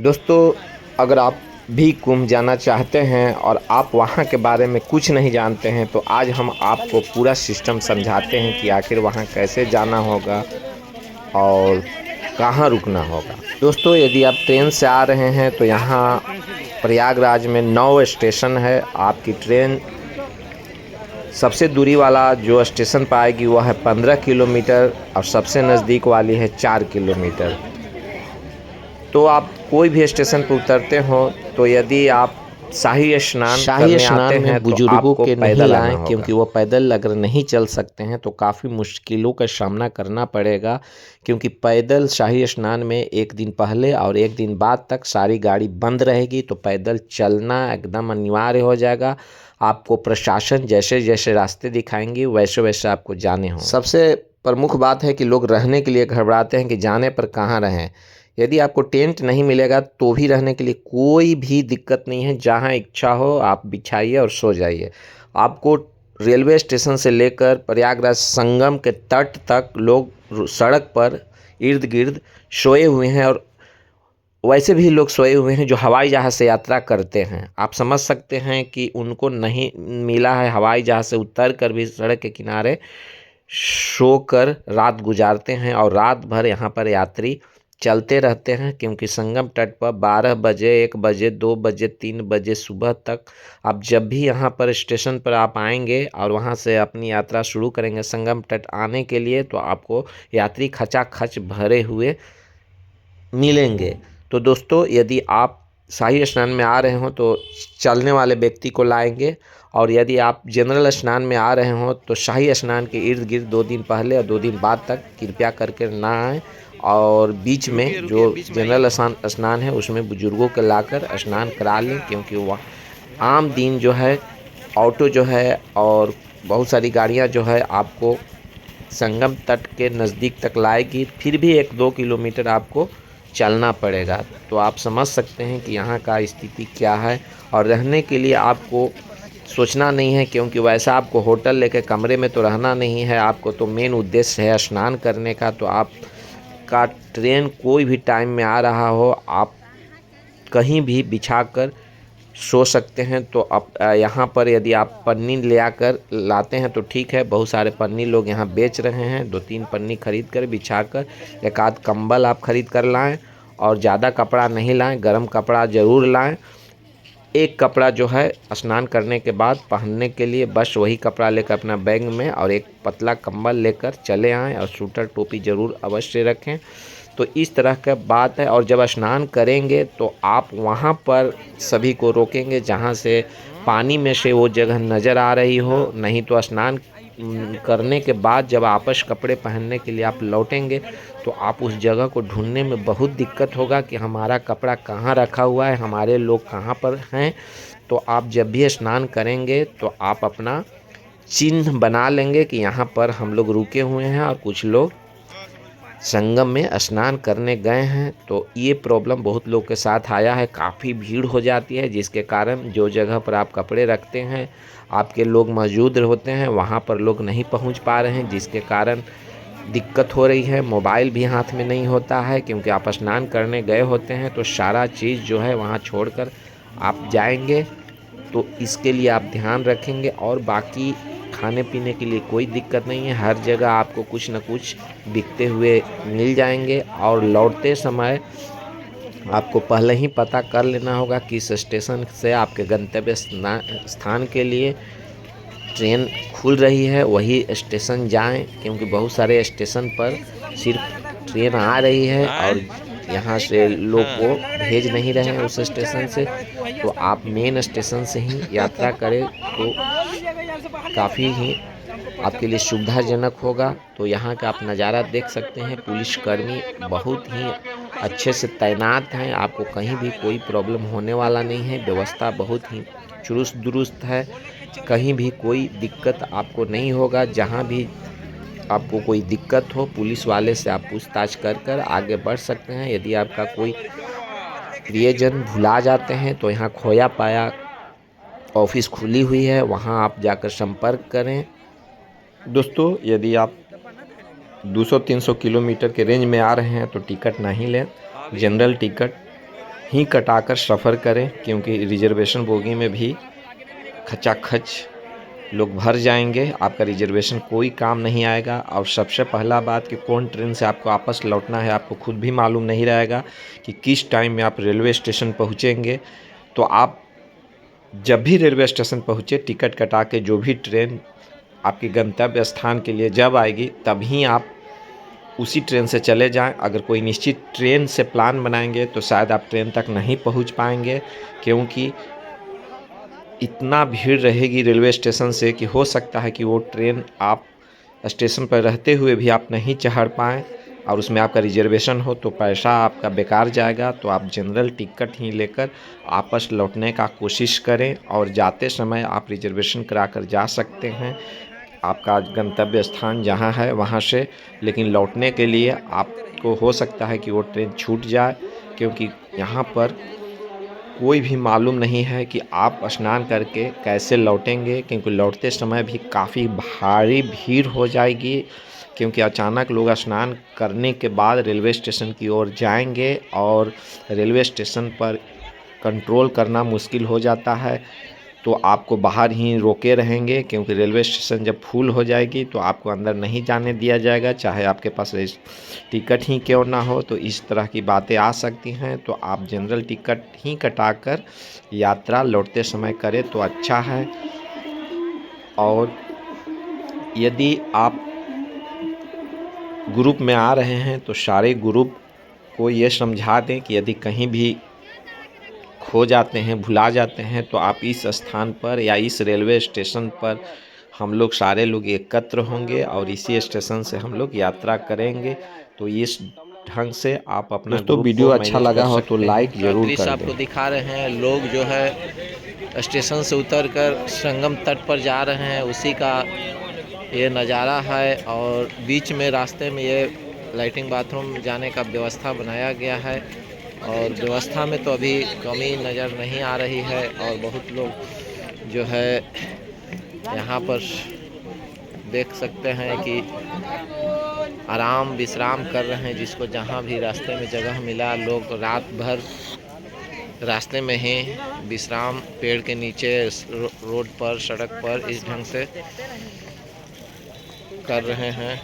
दोस्तों, अगर आप भी कुंभ जाना चाहते हैं और आप वहाँ के बारे में कुछ नहीं जानते हैं तो आज हम आपको पूरा सिस्टम समझाते हैं कि आखिर वहाँ कैसे जाना होगा और कहाँ रुकना होगा। दोस्तों, यदि आप ट्रेन से आ रहे हैं तो यहाँ प्रयागराज में 9 स्टेशन है। आपकी ट्रेन सबसे दूरी वाला जो स्टेशन पर आएगी वह है 15 किलोमीटर और सबसे नज़दीक वाली है 4 किलोमीटर। तो आप कोई भी स्टेशन पर उतरते हो तो यदि आप शाही स्नान करने आते हैं तो बुजुर्गों आपको के नहीं पैदल आना लाएं, होगा, क्योंकि वो पैदल अगर नहीं चल सकते हैं तो काफ़ी मुश्किलों का सामना करना पड़ेगा। क्योंकि पैदल शाही स्नान में एक दिन पहले और एक दिन बाद तक सारी गाड़ी बंद रहेगी, तो पैदल चलना एकदम अनिवार्य हो जाएगा। आपको प्रशासन जैसे जैसे रास्ते दिखाएंगे वैसे वैसे आपको जाने हों। सबसे प्रमुख बात है कि लोग रहने के लिए घबराते हैं कि जाने पर कहाँ रहें। यदि आपको टेंट नहीं मिलेगा तो भी रहने के लिए कोई भी दिक्कत नहीं है। जहाँ इच्छा हो आप बिछाइए और सो जाइए। आपको रेलवे स्टेशन से लेकर प्रयागराज संगम के तट तक लोग सड़क पर इर्द गिर्द सोए हुए हैं, और वैसे भी लोग सोए हुए हैं जो हवाई जहाज़ से यात्रा करते हैं। आप समझ सकते हैं कि उनको नहीं मिला है हवाई जहाज़ से उतर कर भी सड़क के किनारे सो कर रात गुजारते हैं, और रात भर यहाँ पर यात्री चलते रहते हैं। क्योंकि संगम तट पर 12 बजे, 1 बजे, 2 बजे, 3 बजे सुबह तक आप जब भी यहाँ पर स्टेशन पर आप आएंगे और वहाँ से अपनी यात्रा शुरू करेंगे संगम तट आने के लिए, तो आपको यात्री खचाखच भरे हुए मिलेंगे। तो दोस्तों, यदि आप शाही स्नान में आ रहे हों तो चलने वाले व्यक्ति को लाएंगे, और यदि आप जनरल स्नान में आ रहे हों तो शाही स्नान के इर्द गिर्द 2 दिन पहले और 2 दिन बाद तक कृपया करके ना आएँ। और बीच में जो जनरल स्नान है उसमें बुजुर्गों को लाकर स्नान करा लें, क्योंकि वह आम दिन जो है ऑटो जो है और बहुत सारी गाड़ियां जो है आपको संगम तट के नज़दीक तक लाएगी, फिर भी 1-2 किलोमीटर आपको चलना पड़ेगा। तो आप समझ सकते हैं कि यहाँ का स्थिति क्या है। और रहने के लिए आपको सोचना नहीं है, क्योंकि वैसा आपको होटल लेके कमरे में तो रहना नहीं है। आपको तो मेन उद्देश्य है स्नान करने का। तो आपका ट्रेन कोई भी टाइम में आ रहा हो, आप कहीं भी बिछाकर सो सकते हैं। तो आप यहाँ पर यदि आप पन्नी ले आकर लाते हैं तो ठीक है। बहुत सारे पन्नी लोग यहाँ बेच रहे हैं। 2-3 पन्नी खरीद कर बिछाकर, एक आध कंबल आप खरीद कर लाएं, और ज़्यादा कपड़ा नहीं लाएं, गर्म कपड़ा ज़रूर लाएं। एक कपड़ा जो है स्नान करने के बाद पहनने के लिए, बस वही कपड़ा लेकर अपना बैग में, और एक पतला कंबल लेकर चले आएँ, और स्वेटर टोपी ज़रूर अवश्य रखें। तो इस तरह का बात है। और जब स्नान करेंगे तो आप वहाँ पर सभी को रोकेंगे जहाँ से पानी में से वो जगह नज़र आ रही हो। नहीं तो स्नान करने के बाद जब आपस कपड़े पहनने के लिए आप लौटेंगे तो आप उस जगह को ढूंढने में बहुत दिक्कत होगा कि हमारा कपड़ा कहाँ रखा हुआ है, हमारे लोग कहाँ पर हैं। तो आप जब भी स्नान करेंगे तो आप अपना चिन्ह बना लेंगे कि यहाँ पर हम लोग रुके हुए हैं और कुछ लोग संगम में स्नान करने गए हैं। तो ये प्रॉब्लम बहुत लोग के साथ आया है। काफ़ी भीड़ हो जाती है, जिसके कारण जो जगह पर आप कपड़े रखते हैं आपके लोग मौजूद होते हैं, वहाँ पर लोग नहीं पहुँच पा रहे हैं, जिसके कारण दिक्कत हो रही है। मोबाइल भी हाथ में नहीं होता है, क्योंकि आप स्नान करने गए होते हैं तो सारा चीज़ जो है वहाँ छोड़कर आप जाएंगे। तो इसके लिए आप ध्यान रखेंगे। और बाकी खाने पीने के लिए कोई दिक्कत नहीं है। हर जगह आपको कुछ न कुछ बिकते हुए मिल जाएंगे। और लौटते समय आपको पहले ही पता कर लेना होगा किस स्टेशन से आपके गंतव्य स्थान के लिए ट्रेन खुल रही है, वही स्टेशन जाएं। क्योंकि बहुत सारे स्टेशन पर सिर्फ ट्रेन आ रही है और यहाँ से लोग को भेज नहीं रहे हैं उस स्टेशन से। तो आप मेन स्टेशन से ही यात्रा करें तो काफ़ी ही आपके लिए सुविधाजनक होगा। तो यहाँ का आप नज़ारा देख सकते हैं। पुलिसकर्मी बहुत ही अच्छे से तैनात हैं, आपको कहीं भी कोई प्रॉब्लम होने वाला नहीं है। व्यवस्था बहुत ही चुरुस्त दुरुस्त है, कहीं भी कोई दिक्कत आपको नहीं होगा। जहाँ भी आपको कोई दिक्कत हो पुलिस वाले से आप पूछताछ कर कर आगे बढ़ सकते हैं। यदि आपका कोई प्रियजन भुला जाते हैं तो यहाँ खोया पाया ऑफिस खुली हुई है, वहाँ आप जाकर संपर्क करें। दोस्तों, यदि आप 200-300 किलोमीटर के रेंज में आ रहे हैं तो टिकट नहीं लें, जनरल टिकट ही कटाकर सफ़र करें, क्योंकि रिजर्वेशन बोगी में भी खचाखच लोग भर जाएंगे, आपका रिजर्वेशन कोई काम नहीं आएगा। और सबसे पहला बात कि कौन ट्रेन से आपको वापस लौटना है आपको खुद भी मालूम नहीं रहेगा कि किस टाइम में आप रेलवे स्टेशन पहुँचेंगे। तो आप जब भी रेलवे स्टेशन पहुँचे टिकट कटा के जो भी ट्रेन आपके गंतव्य स्थान के लिए जब आएगी तभी आप उसी ट्रेन से चले जाएं। अगर कोई निश्चित ट्रेन से प्लान बनाएंगे तो शायद आप ट्रेन तक नहीं पहुंच पाएंगे, क्योंकि इतना भीड़ रहेगी रेलवे स्टेशन से कि हो सकता है कि वो ट्रेन आप स्टेशन पर रहते हुए भी आप नहीं चढ़ पाएँ और उसमें आपका रिजर्वेशन हो तो पैसा आपका बेकार जाएगा। तो आप जनरल टिकट ही लेकर वापस लौटने का कोशिश करें, और जाते समय आप रिजर्वेशन कराकर जा सकते हैं आपका गंतव्य स्थान जहां है वहां से। लेकिन लौटने के लिए आपको हो सकता है कि वो ट्रेन छूट जाए, क्योंकि यहाँ पर कोई भी मालूम नहीं है कि आप स्नान करके कैसे लौटेंगे, क्योंकि लौटते समय भी काफ़ी भारी भीड़ हो जाएगी, क्योंकि अचानक लोग स्नान करने के बाद रेलवे स्टेशन की ओर जाएंगे और रेलवे स्टेशन पर कंट्रोल करना मुश्किल हो जाता है। तो आपको बाहर ही रोके रहेंगे, क्योंकि रेलवे स्टेशन जब फुल हो जाएगी तो आपको अंदर नहीं जाने दिया जाएगा, चाहे आपके पास टिकट ही क्यों ना हो। तो इस तरह की बातें आ सकती हैं, तो आप जनरल टिकट ही कटाकर यात्रा लौटते समय करें तो अच्छा है। और यदि आप ग्रुप में आ रहे हैं तो सारे ग्रुप को ये समझा दें कि यदि कहीं भी खो जाते हैं, भुला जाते हैं, तो आप इस स्थान पर या इस रेलवे स्टेशन पर हम लोग सारे लोग एकत्र होंगे और इसी स्टेशन से हम लोग यात्रा करेंगे। तो इस ढंग से आप अपना दोस्तों ग्रुप वीडियो को अच्छा मैनेज लगा कर हो तो सकते हैं। लाइक जरूर दृश्य कर आपको दें। दिखा रहे हैं, लोग जो है स्टेशन से उतरकर संगम तट पर जा रहे हैं, उसी का ये नज़ारा है। और बीच में रास्ते में ये लैट्रिन बाथरूम जाने का व्यवस्था बनाया गया है, और व्यवस्था में तो अभी कमी नज़र नहीं आ रही है। और बहुत लोग जो है यहाँ पर देख सकते हैं कि आराम विश्राम कर रहे हैं, जिसको जहाँ भी रास्ते में जगह मिला लोग रात भर रास्ते में ही विश्राम पेड़ के नीचे, रोड पर, सड़क पर इस ढंग से कर रहे हैं।